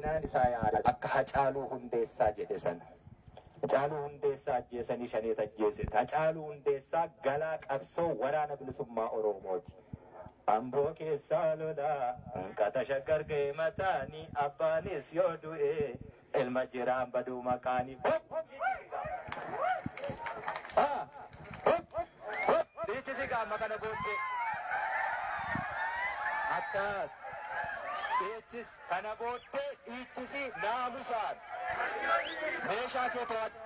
seenaan isaa yaada akka Hacaaluu Hundeessaa jedhe sana. Hacaaluu Hundeessaa ajjeesanii Shanee ajjeese. Hacaaluu Hundeessaa galaa qabsoo waraana bilisummaa Oromooti. Amboo keessaa lolaa qata shaggar ga'e mataanii abbaanis yoo du'e ilma jiraan baduu maqaanii. Dhiichisi qaama kana booddee akkas dhiichisi kana booddee dhiichisi naamusaan meeshaa kee to'adhu.